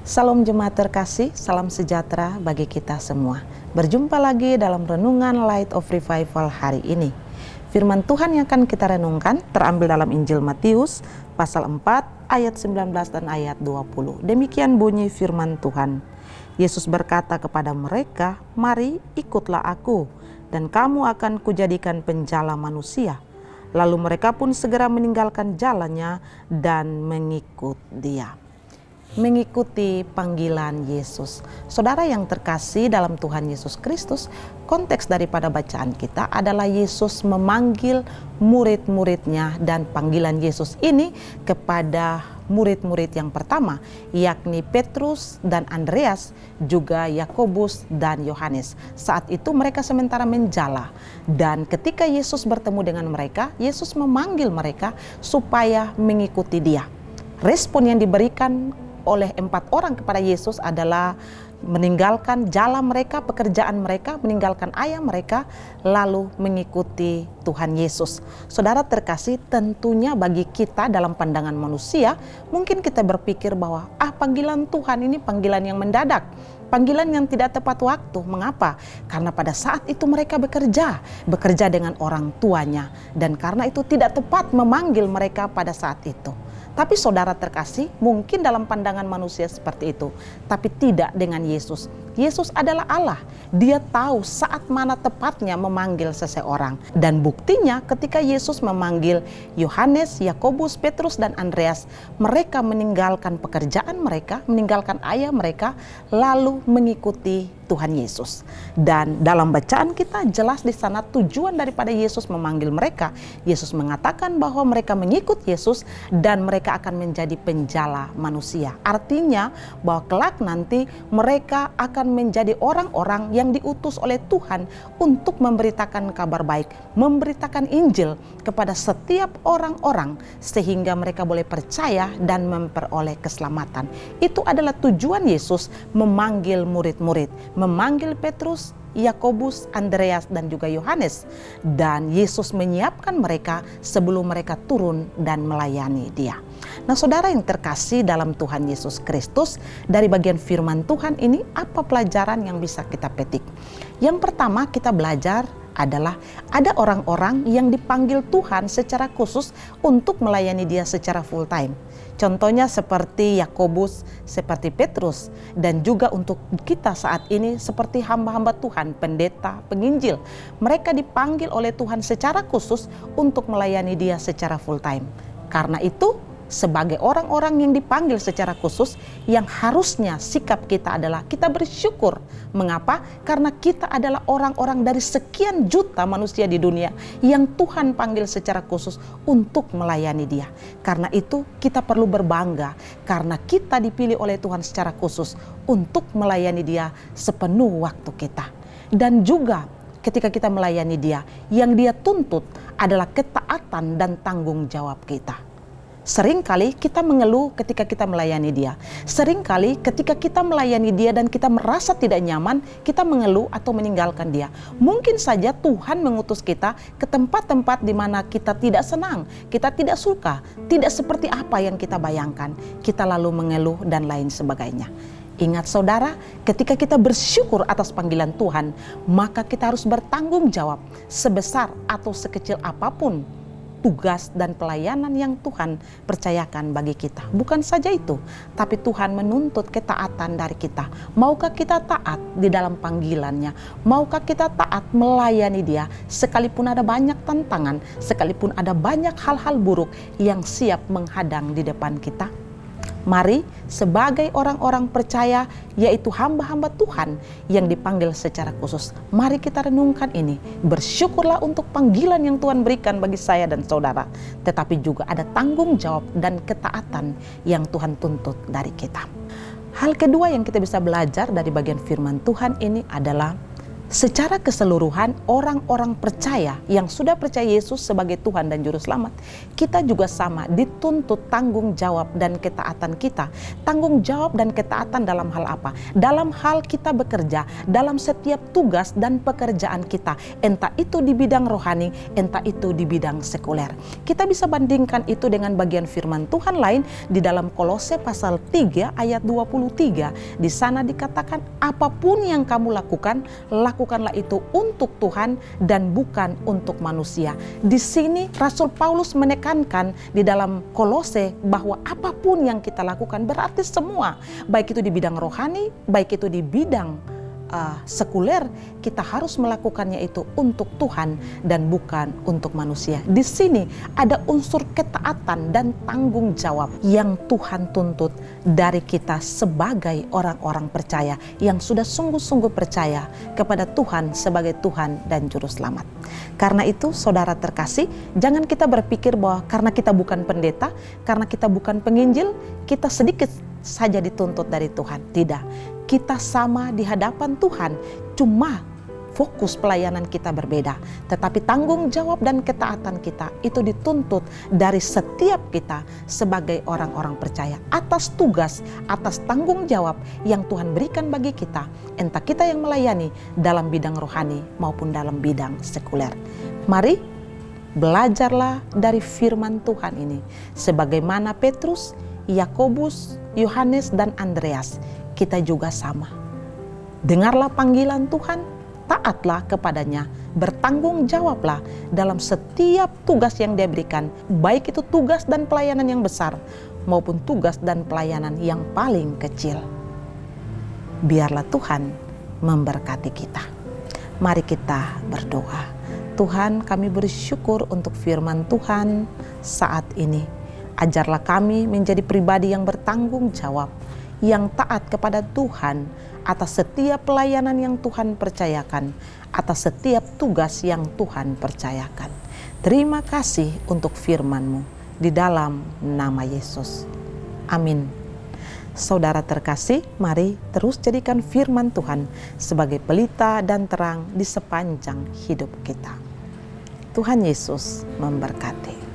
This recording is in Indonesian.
Salam jemaat terkasih, salam sejahtera bagi kita semua. Berjumpa lagi dalam renungan Light of Revival hari ini. Firman Tuhan yang akan kita renungkan terambil dalam Injil Matius pasal 4 ayat 19 dan ayat 20. Demikian bunyi firman Tuhan. Yesus berkata kepada mereka, "Mari ikutlah aku, dan kamu akan kujadikan penjala manusia." Lalu mereka pun segera meninggalkan jalannya dan mengikut Dia. Mengikuti panggilan Yesus. Saudara yang terkasih dalam Tuhan Yesus Kristus, konteks daripada bacaan kita adalah Yesus memanggil murid-muridnya, dan panggilan Yesus ini kepada murid-murid yang pertama, yakni Petrus dan Andreas, juga Yakobus dan Yohanes. Saat itu mereka sementara menjala, dan ketika Yesus bertemu dengan mereka, Yesus memanggil mereka supaya mengikuti Dia. Respon yang diberikan oleh 4 orang kepada Yesus adalah meninggalkan jala mereka, pekerjaan mereka, meninggalkan ayah mereka, lalu mengikuti Tuhan Yesus. Saudara terkasih, tentunya bagi kita dalam pandangan manusia, mungkin kita berpikir bahwa panggilan Tuhan ini panggilan yang mendadak, panggilan yang tidak tepat waktu. Mengapa? Karena pada saat itu mereka bekerja dengan orang tuanya, dan karena itu tidak tepat memanggil mereka pada saat itu. Tapi saudara terkasih, mungkin dalam pandangan manusia seperti itu, tapi tidak dengan Yesus. Yesus adalah Allah. Dia tahu saat mana tepatnya memanggil seseorang. Dan buktinya ketika Yesus memanggil Yohanes, Yakobus, Petrus, dan Andreas, mereka meninggalkan pekerjaan mereka, meninggalkan ayah mereka, lalu mengikuti Tuhan Yesus. Dan dalam bacaan kita jelas di sana tujuan daripada Yesus memanggil mereka. Yesus mengatakan bahwa mereka mengikut Yesus dan mereka akan menjadi penjala manusia. Artinya bahwa kelak nanti mereka akan menjadi orang-orang yang diutus oleh Tuhan untuk memberitakan kabar baik, memberitakan Injil kepada setiap orang-orang sehingga mereka boleh percaya dan memperoleh keselamatan. Itu adalah tujuan Yesus memanggil murid-murid, memanggil Petrus, Yakobus, Andreas, dan juga Yohanes. Dan Yesus menyiapkan mereka sebelum mereka turun dan melayani Dia. Nah, saudara yang terkasih dalam Tuhan Yesus Kristus, dari bagian firman Tuhan ini apa pelajaran yang bisa kita petik? Yang pertama kita belajar adalah ada orang-orang yang dipanggil Tuhan secara khusus untuk melayani Dia secara full time. Contohnya seperti Yakobus, seperti Petrus, dan juga untuk kita saat ini seperti hamba-hamba Tuhan, pendeta, penginjil. Mereka dipanggil oleh Tuhan secara khusus untuk melayani Dia secara full time. Karena itu, sebagai orang-orang yang dipanggil secara khusus, yang harusnya sikap kita adalah kita bersyukur. Mengapa? Karena kita adalah orang-orang dari sekian juta manusia di dunia yang Tuhan panggil secara khusus untuk melayani Dia. Karena itu kita perlu berbangga karena kita dipilih oleh Tuhan secara khusus untuk melayani Dia sepenuh waktu kita. Dan juga ketika kita melayani Dia, yang Dia tuntut adalah ketaatan dan tanggung jawab kita. Seringkali kita mengeluh ketika kita melayani Dia. Seringkali ketika kita melayani Dia dan kita merasa tidak nyaman, kita mengeluh atau meninggalkan Dia. Mungkin saja Tuhan mengutus kita ke tempat-tempat di mana kita tidak senang, kita tidak suka, tidak seperti apa yang kita bayangkan. Kita lalu mengeluh dan lain sebagainya. Ingat saudara, ketika kita bersyukur atas panggilan Tuhan, maka kita harus bertanggung jawab sebesar atau sekecil apapun tugas dan pelayanan yang Tuhan percayakan bagi kita. Bukan saja itu, tapi Tuhan menuntut ketaatan dari kita. Maukah kita taat di dalam panggilannya? Maukah kita taat melayani Dia sekalipun ada banyak tantangan, sekalipun ada banyak hal-hal buruk yang siap menghadang di depan kita? Mari sebagai orang-orang percaya, yaitu hamba-hamba Tuhan yang dipanggil secara khusus, mari kita renungkan ini. Bersyukurlah untuk panggilan yang Tuhan berikan bagi saya dan saudara. Tetapi juga ada tanggung jawab dan ketaatan yang Tuhan tuntut dari kita. Hal kedua yang kita bisa belajar dari bagian firman Tuhan ini adalah Secara keseluruhan, orang-orang percaya yang sudah percaya Yesus sebagai Tuhan dan Juru Selamat, kita juga sama dituntut tanggung jawab dan ketaatan kita. Tanggung jawab dan ketaatan dalam hal apa? Dalam hal kita bekerja, dalam setiap tugas dan pekerjaan kita. Entah itu di bidang rohani, entah itu di bidang sekuler. Kita bisa bandingkan itu dengan bagian firman Tuhan lain di dalam Kolose pasal 3 ayat 23. Di sana dikatakan, apapun yang kamu lakukan, lakukanlah itu untuk Tuhan dan bukan untuk manusia. Di sini Rasul Paulus menekankan di dalam Kolose bahwa apapun yang kita lakukan berarti semua, baik itu di bidang rohani, baik itu di bidang sekuler, kita harus melakukannya itu untuk Tuhan dan bukan untuk manusia. Di sini ada unsur ketaatan dan tanggung jawab yang Tuhan tuntut dari kita sebagai orang-orang percaya yang sudah sungguh-sungguh percaya kepada Tuhan sebagai Tuhan dan Juru Selamat. Karena itu, saudara terkasih, jangan kita berpikir bahwa karena kita bukan pendeta, karena kita bukan penginjil, kita sedikit saja dituntut dari Tuhan. Tidak, kita sama di hadapan Tuhan, cuma fokus pelayanan kita berbeda, tetapi tanggung jawab dan ketaatan kita itu dituntut dari setiap kita sebagai orang-orang percaya atas tugas, atas tanggung jawab yang Tuhan berikan bagi kita, entah kita yang melayani dalam bidang rohani maupun dalam bidang sekuler. Mari belajarlah dari firman Tuhan ini, sebagaimana Petrus, Yakobus, Yohanes, dan Andreas, kita juga sama. Dengarlah panggilan Tuhan, taatlah kepadanya, bertanggung jawablah dalam setiap tugas yang Dia berikan, baik itu tugas dan pelayanan yang besar maupun tugas dan pelayanan yang paling kecil. Biarlah Tuhan memberkati kita. Mari kita berdoa. Tuhan, kami bersyukur untuk firman Tuhan saat ini. Ajarlah kami menjadi pribadi yang bertanggung jawab, yang taat kepada Tuhan atas setiap pelayanan yang Tuhan percayakan, atas setiap tugas yang Tuhan percayakan. Terima kasih untuk firman-Mu di dalam nama Yesus. Amin. Saudara terkasih, mari terus jadikan firman Tuhan sebagai pelita dan terang di sepanjang hidup kita. Tuhan Yesus memberkati.